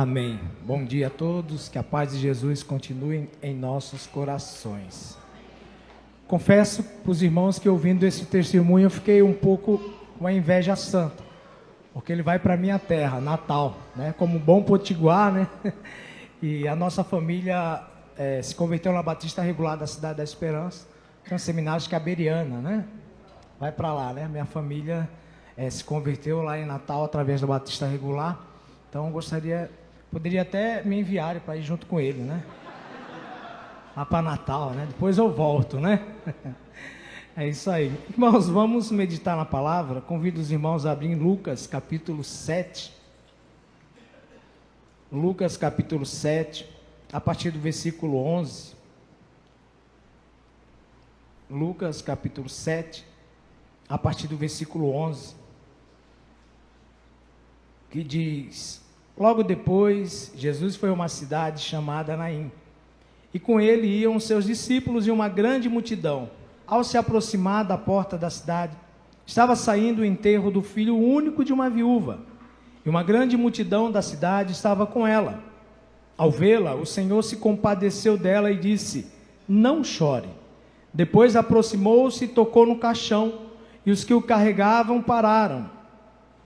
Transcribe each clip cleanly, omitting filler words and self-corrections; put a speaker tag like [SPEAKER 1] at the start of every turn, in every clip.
[SPEAKER 1] Amém. Bom dia a todos, que a paz de Jesus continue em nossos corações. Confesso para os irmãos que ouvindo esse testemunho eu fiquei um pouco com a inveja santa, porque ele vai para a minha terra, Natal, né? Como bom potiguar, né? E a nossa família se converteu na Batista Regular da Cidade da Esperança, que é um seminário caberiana, né? Vai para lá, né? Minha família se converteu lá em Natal através da Batista Regular. Então poderia até me enviar para ir junto com ele, né? Lá para Natal, né? Depois eu volto, né? É isso aí. Irmãos, vamos meditar na palavra. Convido os irmãos a abrir Lucas capítulo 7. Lucas capítulo 7, a partir do versículo 11. Lucas capítulo 7, a partir do versículo 11. Que diz: logo depois, Jesus foi a uma cidade chamada Naim, e com ele iam seus discípulos e uma grande multidão. Ao se aproximar da porta da cidade, estava saindo o enterro do filho único de uma viúva, e uma grande multidão da cidade estava com ela. Ao vê-la, o Senhor se compadeceu dela e disse: não chore. Depois aproximou-se e tocou no caixão, e os que o carregavam pararam.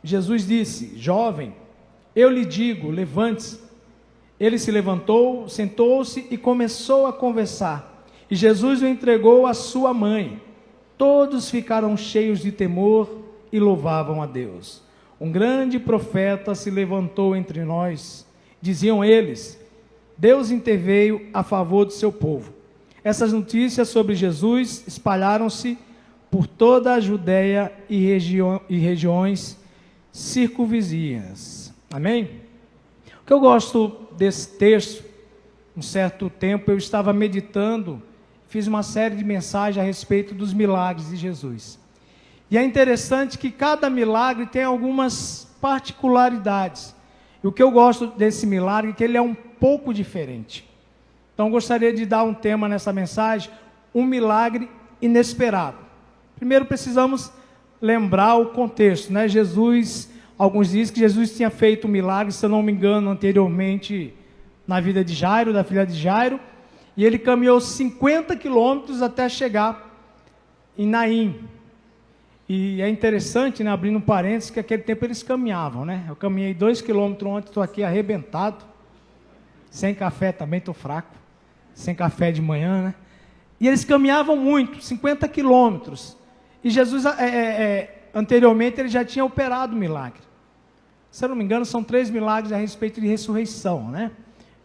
[SPEAKER 1] Jesus disse: jovem, eu lhe digo, levante-se. Ele se levantou, sentou-se e começou a conversar. E Jesus o entregou à sua mãe. Todos ficaram cheios de temor e louvavam a Deus. Um grande profeta se levantou entre nós. Diziam eles: Deus interveio a favor do seu povo. Essas notícias sobre Jesus espalharam-se por toda a Judeia e regiões circunvizinhas. Amém? O que eu gosto desse texto, um certo tempo eu estava meditando, fiz uma série de mensagens a respeito dos milagres de Jesus. E é interessante que cada milagre tem algumas particularidades. E o que eu gosto desse milagre é que ele é um pouco diferente. Então eu gostaria de dar um tema nessa mensagem: um milagre inesperado. Primeiro precisamos lembrar o contexto, né? Alguns dizem que Jesus tinha feito um milagre, se eu não me engano, anteriormente na vida de Jairo, da filha de Jairo, e ele caminhou 50 quilômetros até chegar em Naim. E é interessante, né, abrindo um parênteses, que naquele tempo eles caminhavam, né? Eu caminhei 2 quilômetros ontem, estou aqui arrebentado, sem café também, estou fraco, sem café de manhã, né? E eles caminhavam muito, 50 quilômetros. E Jesus, anteriormente, ele já tinha operado o milagre. Se eu não me engano, são 3 milagres a respeito de ressurreição, né?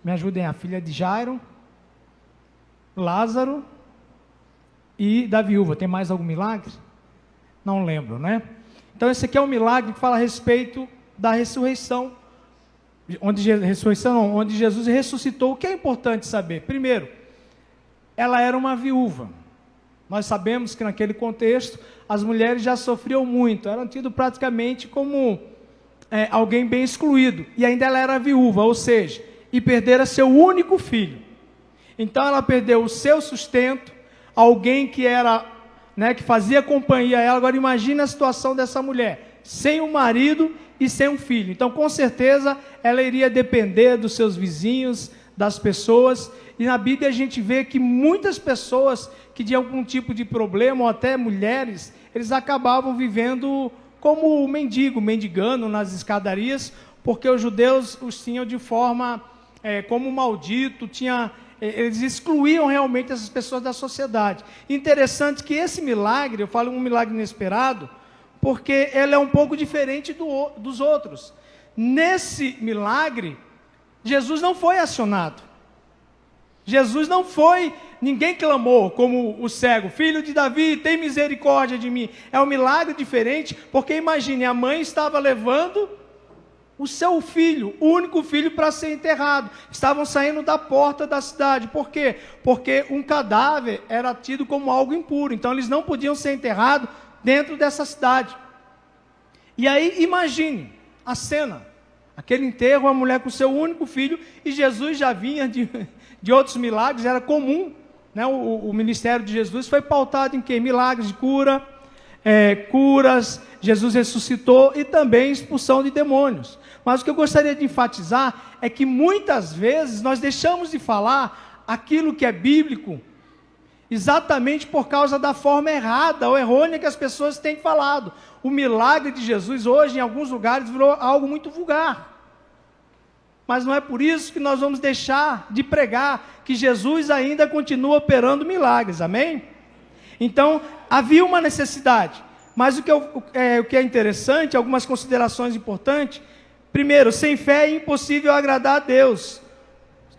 [SPEAKER 1] Me ajudem: a filha de Jairo, Lázaro e da viúva. Tem mais algum milagre? Não lembro, né? Então esse aqui é um milagre que fala a respeito da ressurreição, onde Jesus ressuscitou. O que é importante saber? Primeiro, ela era uma viúva. Nós sabemos que naquele contexto as mulheres já sofriam muito, eram tidas praticamente como alguém bem excluído, e ainda ela era viúva, ou seja, e perdera seu único filho. Então ela perdeu o seu sustento, alguém que era, né, que fazia companhia a ela. Agora imagine a situação dessa mulher, sem um marido e sem um filho. Então com certeza ela iria depender dos seus vizinhos, das pessoas. E na Bíblia a gente vê que muitas pessoas que tinham algum tipo de problema, ou até mulheres, eles acabavam vivendo como mendigando nas escadarias, porque os judeus os tinham de forma como maldito, eles excluíam realmente essas pessoas da sociedade. Interessante que esse milagre, eu falo um milagre inesperado, porque ele é um pouco diferente dos outros. Nesse milagre, Jesus não foi acionado. Jesus não foi, ninguém clamou como o cego: filho de Davi, tem misericórdia de mim. É um milagre diferente, porque imagine, a mãe estava levando o seu filho, o único filho, para ser enterrado. Estavam saindo da porta da cidade. Por quê? Porque um cadáver era tido como algo impuro, então eles não podiam ser enterrados dentro dessa cidade. E aí imagine a cena, aquele enterro, a mulher com o seu único filho, e Jesus já vinha de outros milagres, era comum, né? O ministério de Jesus foi pautado em quê? Milagres de cura, curas, Jesus ressuscitou e também expulsão de demônios. Mas o que eu gostaria de enfatizar é que muitas vezes nós deixamos de falar aquilo que é bíblico exatamente por causa da forma errada ou errônea que as pessoas têm falado. O milagre de Jesus hoje, em alguns lugares, virou algo muito vulgar. Mas não é por isso que nós vamos deixar de pregar que Jesus ainda continua operando milagres, amém? Então, havia uma necessidade. Mas o que é interessante, algumas considerações importantes. Primeiro, sem fé é impossível agradar a Deus.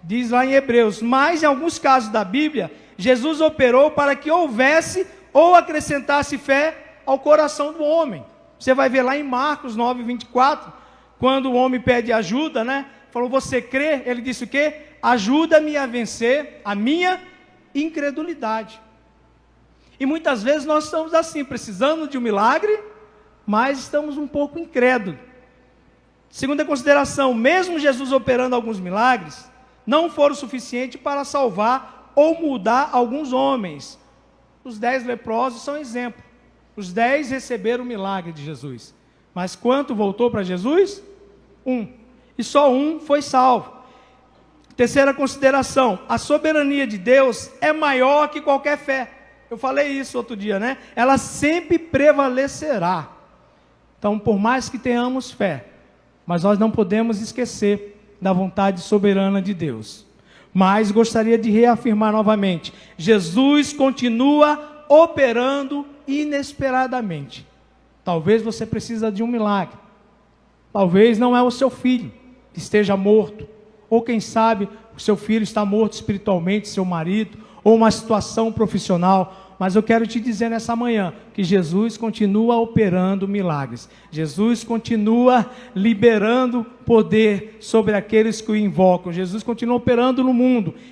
[SPEAKER 1] Diz lá em Hebreus. Mas, em alguns casos da Bíblia, Jesus operou para que houvesse ou acrescentasse fé ao coração do homem. Você vai ver lá em Marcos 9, 24, quando o homem pede ajuda, né? Falou, você crê? Ele disse o quê? Ajuda-me a vencer a minha incredulidade. E muitas vezes nós estamos assim, precisando de um milagre, mas estamos um pouco incrédulos. Segunda consideração, mesmo Jesus operando alguns milagres, não foram suficientes para salvar ou mudar alguns homens. Os 10 leprosos são exemplo. Os 10 receberam o milagre de Jesus. Mas quanto voltou para Jesus? 1. E só 1 foi salvo. Terceira consideração, a soberania de Deus é maior que qualquer fé. Eu falei isso outro dia, né? Ela sempre prevalecerá. Então, por mais que tenhamos fé, mas nós não podemos esquecer da vontade soberana de Deus. Mas gostaria de reafirmar novamente, Jesus continua operando inesperadamente. Talvez você precise de um milagre. Talvez não é o seu filho que esteja morto. Ou quem sabe o seu filho está morto espiritualmente, seu marido, ou uma situação profissional. Mas eu quero te dizer nessa manhã que Jesus continua operando milagres. Jesus continua liberando poder sobre aqueles que o invocam. Jesus continua operando no mundo.